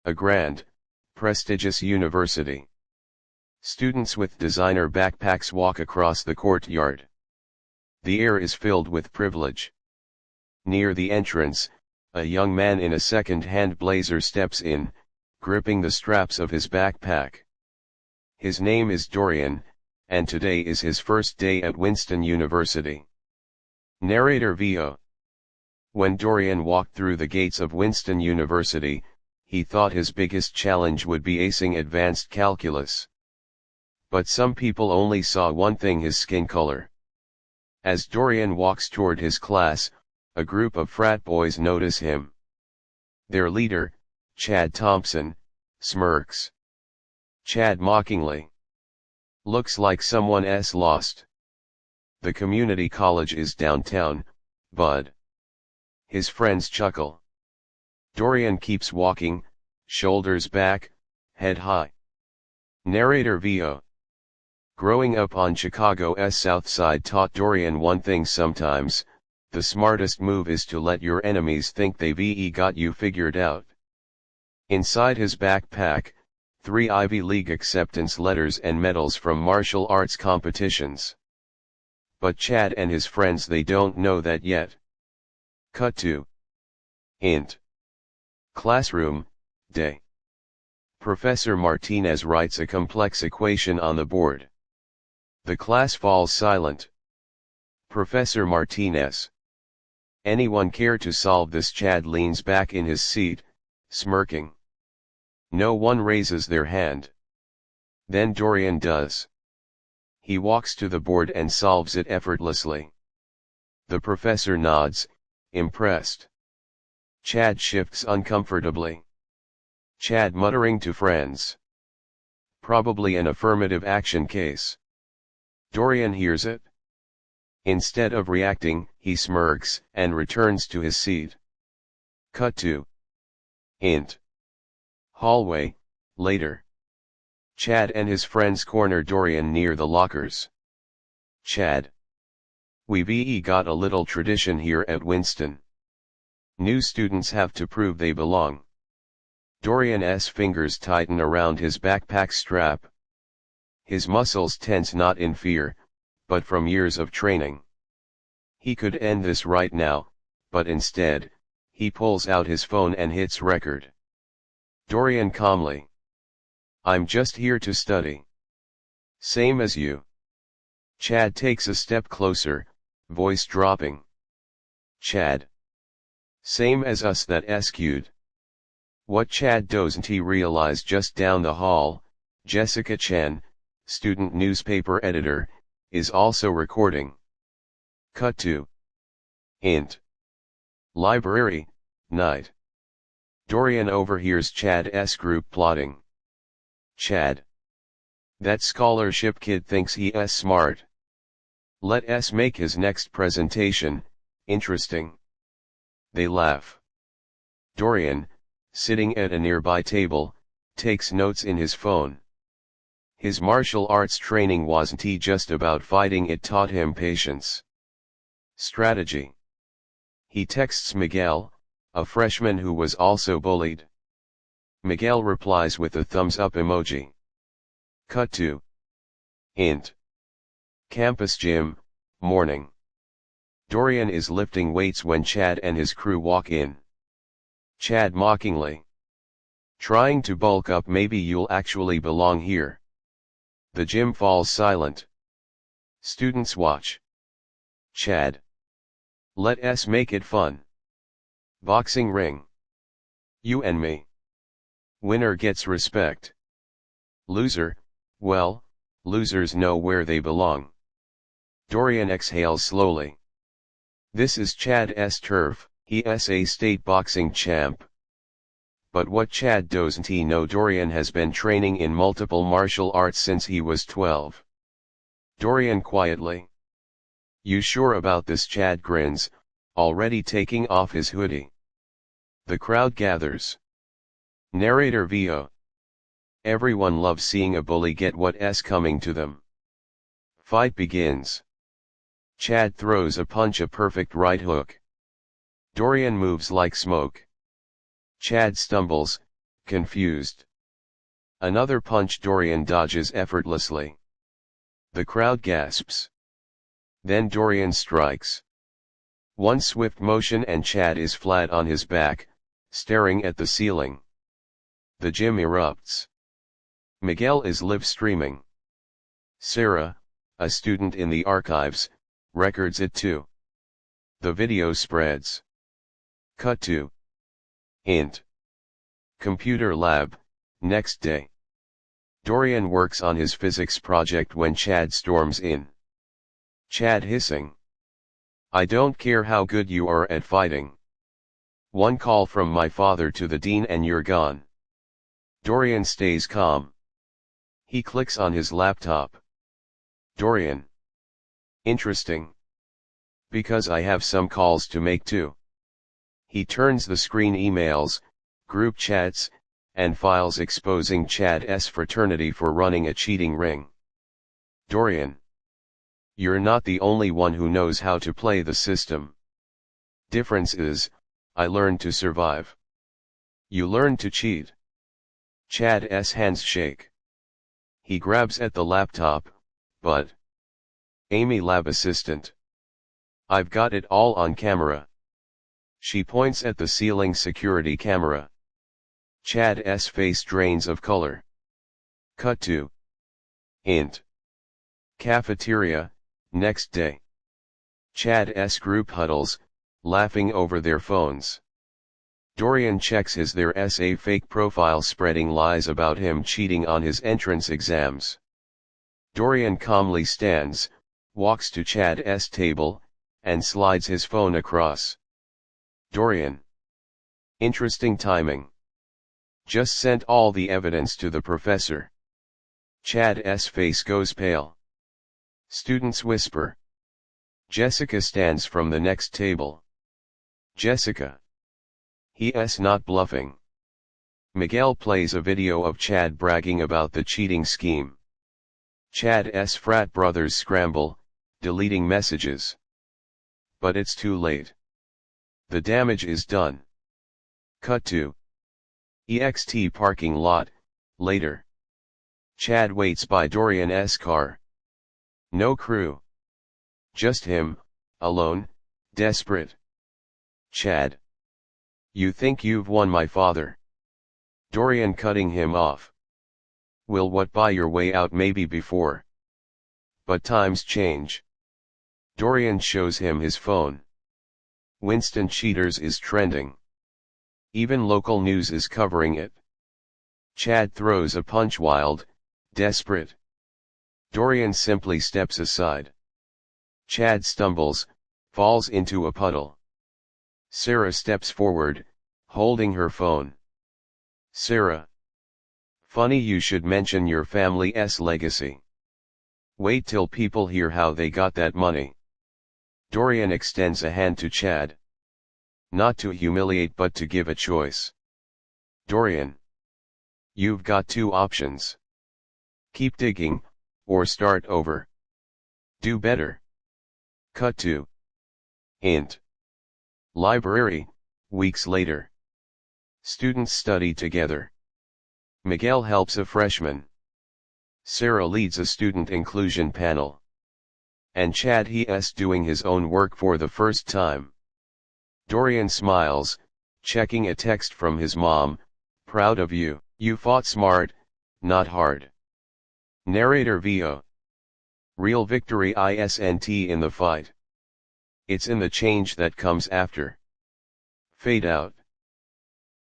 a grand, prestigious university. Students with designer backpacks walk across the courtyard. The air is filled with privilege. Near the entrance, a young man in a second-hand blazer steps in, gripping the straps of his backpack. His name is Dorian, and today is his first day at Winston University. Narrator VO. When Dorian walked through the gates of Winston University, he thought his biggest challenge would be acing advanced calculus. But some people only saw one thing: his skin color. As Dorian walks toward his class, a group of frat boys notice him. Their leader, Chad Thompson, smirks. Chad mockingly. Looks like someone's lost. The community college is downtown, bud. His friends chuckle. Dorian keeps walking, shoulders back, head high. Narrator VO. Growing up on Chicago's South Side taught Dorian one thing: sometimes, the smartest move is to let your enemies think they've got you figured out. Inside his backpack, 3 Ivy League acceptance letters and medals from martial arts competitions. But Chad and his friends, they don't know that yet. Cut to Int. Classroom, day. Professor Martinez writes a complex equation on the board. The class falls silent. Professor Martinez. Anyone care to solve this? Chad leans back in his seat, smirking. No one raises their hand. Then Dorian does. He walks to the board and solves it effortlessly. The professor nods, impressed. Chad shifts uncomfortably. Chad muttering to friends. Probably an affirmative action case. Dorian hears it. Instead of reacting, he smirks and returns to his seat. Cut to Int. Hallway, later. Chad and his friends corner Dorian near the lockers. Chad. We've got a little tradition here at Winston. New students have to prove they belong. Dorian's fingers tighten around his backpack strap. His muscles tense, not in fear, but from years of training. He could end this right now, but instead, he pulls out his phone and hits record. Dorian calmly. I'm just here to study. Same as you. Chad takes a step closer, voice dropping. Chad. Same as us, that's cute. What Chad doesn't realize, just down the hall, Jessica Chen, student newspaper editor, is also recording. Cut to Int. Library, night. Dorian overhears Chad's group plotting. Chad. That scholarship kid thinks he's smart. Let's make his next presentation interesting. They laugh. Dorian, sitting at a nearby table, takes notes in his phone. His martial arts training wasn't just about fighting, it taught him patience. Strategy. He texts Miguel, a freshman who was also bullied. Miguel replies with a thumbs up emoji. Cut to Int. Campus gym, morning. Dorian is lifting weights when Chad and his crew walk in. Chad mockingly. Trying to bulk up? Maybe you'll actually belong here. The gym falls silent. Students watch. Chad. Let's make it fun. Boxing ring. You and me. Winner gets respect. Loser, well, losers know where they belong. Dorian exhales slowly. This is Chad's turf, he's a state boxing champ. But what Chad doesn't know, Dorian has been training in multiple martial arts since he was 12. Dorian quietly. You sure about this? Chad grins, already taking off his hoodie. The crowd gathers. Narrator VO. Everyone loves seeing a bully get what's coming to them. Fight begins. Chad throws a punch, a perfect right hook. Dorian moves like smoke. Chad stumbles, confused. Another punch Dorian dodges effortlessly. The crowd gasps. Then Dorian strikes. One swift motion and Chad is flat on his back, staring at the ceiling. The gym erupts. Miguel is live streaming. Sarah, a student in the archives, records it too. The video spreads. Cut to Int. Computer lab, next day. Dorian works on his physics project when Chad storms in. Chad hissing. I don't care how good you are at fighting. One call from my father to the dean and you're gone. Dorian stays calm. He clicks on his laptop. Dorian. Interesting. Because I have some calls to make too. He turns the screen emails, group chats, and files exposing Chad's fraternity for running a cheating ring. Dorian. You're not the only one who knows how to play the system. Difference is, I learned to survive. You learned to cheat. Chad's hands shake. He grabs at the laptop, but... Amy lab assistant. I've got it all on camera. She points at the ceiling security camera. Chad's face drains of color. Cut to Int. Cafeteria, next day. Chad's group huddles, laughing over their phones. Dorian checks his their essay fake profile spreading lies about him cheating on his entrance exams. Dorian calmly stands, walks to Chad's table, and slides his phone across. Dorian. Interesting timing. Just sent all the evidence to the professor. Chad's face goes pale. Students whisper. Jessica stands from the next table. Jessica. He's not bluffing. Miguel plays a video of Chad bragging about the cheating scheme. Chad's frat brothers scramble, deleting messages. But it's too late. The damage is done. Cut to EXT parking lot, later. Chad waits by Dorian's car. No crew. Just him, alone, desperate. Chad. You think you've won my father? Dorian cutting him off. Will what buy your way out maybe before. But times change. Dorian shows him his phone. Winston Cheaters is trending. Even local news is covering it. Chad throws a punch wild, desperate. Dorian simply steps aside. Chad stumbles, falls into a puddle. Sarah steps forward, holding her phone. Sarah. Funny you should mention your family's legacy. Wait till people hear how they got that money. Dorian extends a hand to Chad. Not to humiliate but to give a choice. Dorian. You've got two options. Keep digging, or start over. Do better. Cut to Int. Library, weeks later. Students study together. Miguel helps a freshman. Sarah leads a student inclusion panel. And Chad he's doing his own work for the first time. Dorian smiles, checking a text from his mom, proud of you, you fought smart, not hard. Narrator VO. Real victory isn't in the fight. It's in the change that comes after. Fade out.